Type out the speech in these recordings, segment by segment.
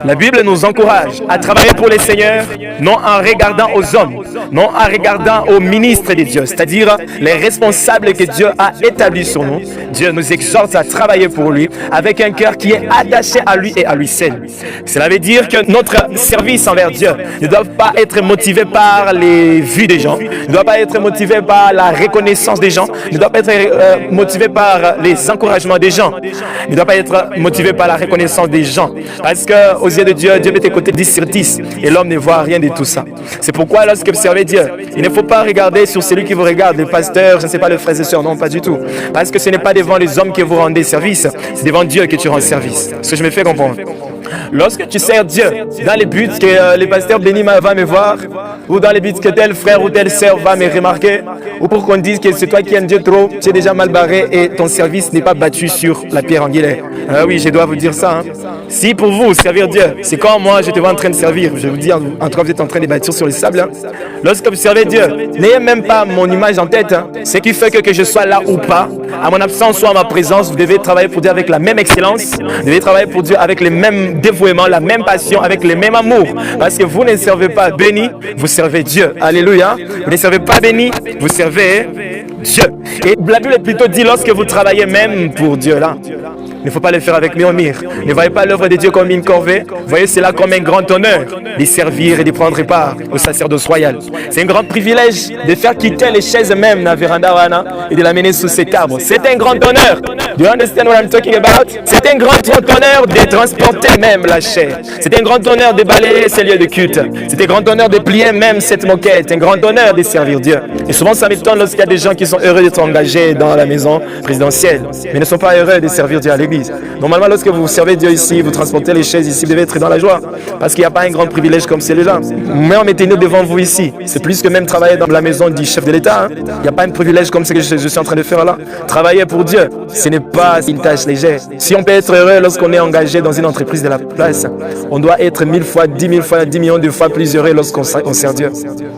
La Bible nous encourage à travailler pour les seigneurs, non en regardant aux hommes, non en regardant aux ministres de Dieu, c'est-à-dire les responsables que Dieu a établis sur nous. Dieu nous exhorte à travailler pour lui avec un cœur qui est attaché à lui et à lui seul. Cela veut dire que notre service envers Dieu ne doit pas être motivé par les vues des gens, ne doit pas être motivé par la reconnaissance des gens, ne doit pas être motivé par les encouragements des gens, ne doit pas être motivé par la reconnaissance des gens. Parce que aux yeux de Dieu, Dieu met tes côtés 10 sur 10 et l'homme ne voit rien de tout ça. C'est pourquoi lorsque vous servez Dieu, il ne faut pas regarder sur celui qui vous regarde, le pasteur, je ne sais pas, le frère et soeur, non, pas du tout. Parce que ce n'est pas devant les hommes que vous rendez service, c'est devant Dieu que tu rends service. Ce que je me fais comprendre. Lorsque tu sers Dieu, dans les buts que le pasteur béni va me voir, ou dans les buts que tel frère ou telle sœur va me remarquer, ou pour qu'on dise que c'est toi qui aimes Dieu trop, tu es déjà mal barré et ton service n'est pas battu sur la pierre angulaire. Ah oui, je dois vous dire ça. Si pour vous, servir Dieu, c'est comme moi, je te vois en train de servir, je vais vous dire, en tout cas, vous êtes en train de bâtir sur le sable. Lorsque vous servez Dieu, n'ayez même pas mon image en tête. Ce qui fait que je sois là ou pas, à mon absence ou à ma présence, vous devez travailler pour Dieu avec la même excellence, vous devez travailler pour Dieu avec les mêmes dévouements, la même passion, avec le même amour. Parce que vous ne servez pas béni, vous servez Dieu. Alléluia. Vous ne servez pas béni, vous servez Dieu. Et la Bible plutôt dit lorsque vous travaillez même pour Dieu là, il ne faut pas le faire avec murmure. Ne voyez pas l'œuvre de Dieu comme une corvée. Voyez cela comme un grand honneur de servir et de prendre part au sacerdoce royal. C'est un grand privilège de faire quitter les chaises même na véranda wana et de l'amener sous cet arbre. C'est un grand honneur. Do you understand what I'm talking about? C'est un grand honneur de transporter même la chair. C'est un grand honneur de balayer ces lieux de culte. C'est un grand honneur de plier même cette moquette. Un grand honneur de servir Dieu. Et souvent ça m'étonne lorsqu'il y a des gens qui sont heureux d'être engagés dans la maison présidentielle, mais ne sont pas heureux de servir Dieu à l'église. Normalement, lorsque vous servez Dieu ici, vous transportez les chaises ici, vous devez être dans la joie. Parce qu'il n'y a pas un grand privilège comme celui-là. Mais on mettez-nous devant vous ici. C'est plus que même travailler dans la maison du chef de l'État. Il n'y a pas un privilège comme ce que je suis en train de faire là. Travailler pour Dieu, ce n'est pas une tâche légère. Si on peut être heureux lorsqu'on est engagé dans une entreprise de la place, on doit être 1000 fois, 10 000 fois, 10 millions de fois plus heureux lorsqu'on sert Dieu.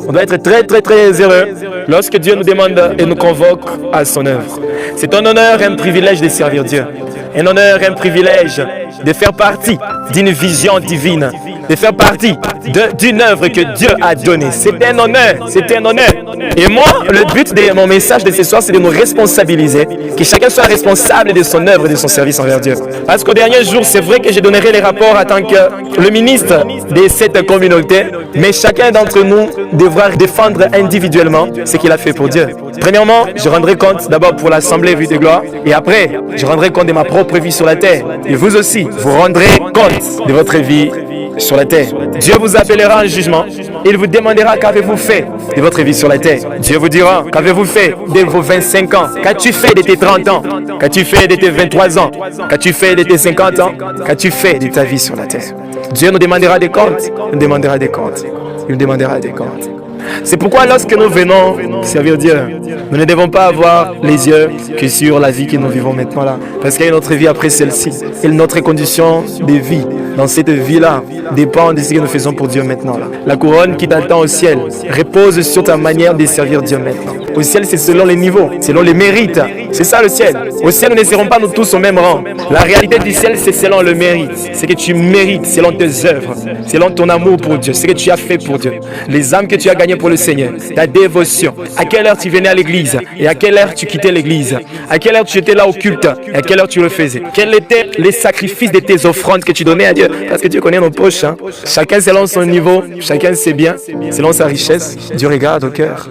On doit être très, très, très heureux lorsque Dieu nous demande et nous convoque à son œuvre. C'est un honneur et un privilège de servir Dieu. Un honneur et un privilège de faire partie d'une vision divine, de faire partie d'une œuvre que Dieu a donnée. C'est un honneur, c'est un honneur. Et moi, le but de mon message de ce soir, c'est de nous responsabiliser, que chacun soit responsable de son œuvre et de son service envers Dieu. Parce qu'au dernier jour, c'est vrai que je donnerai les rapports en tant que le ministre de cette communauté, mais chacun d'entre nous devra défendre individuellement ce qu'il a fait pour Dieu. Premièrement, je rendrai compte d'abord pour l'Assemblée Vue de Gloire, et après, je rendrai compte de ma propre vie sur la terre. Et vous aussi, vous rendrez compte de votre vie sur la terre. Dieu vous appellera en jugement. Il vous demandera qu'avez-vous fait de votre vie sur la terre. Dieu vous dira qu'avez-vous fait de vos 25 ans, qu'as-tu fait de tes 30 ans, qu'as-tu fait de tes 23 ans, qu'as-tu fait de tes 50 ans, qu'as-tu fait de ta vie sur la terre. Dieu nous demandera des comptes, il nous demandera des comptes, il nous demandera des comptes. C'est pourquoi lorsque nous venons servir Dieu, nous ne devons pas avoir les yeux que sur la vie que nous vivons maintenant là. Parce qu'il y a une autre vie après celle-ci. Et notre condition de vie dans cette vie-là dépend de ce que nous faisons pour Dieu maintenant là. La couronne qui t'attend au ciel repose sur ta manière de servir Dieu maintenant. Au ciel, c'est selon les niveaux, selon les mérites. C'est ça le ciel. Au ciel, nous ne serons pas nous tous au même rang. La réalité du ciel, c'est selon le mérite. C'est que tu mérites selon tes œuvres, selon ton amour pour Dieu, ce que tu as fait pour Dieu. Les âmes que tu as gagnées pour le Seigneur, ta dévotion. À quelle heure tu venais à l'église et à quelle heure tu quittais l'église. À quelle heure tu étais là au culte et à quelle heure tu le faisais. Quels étaient les sacrifices de tes offrandes que tu donnais à Dieu. Parce que Dieu connaît nos poches. Chacun selon son niveau, chacun sait bien, selon sa richesse. Dieu regarde au cœur.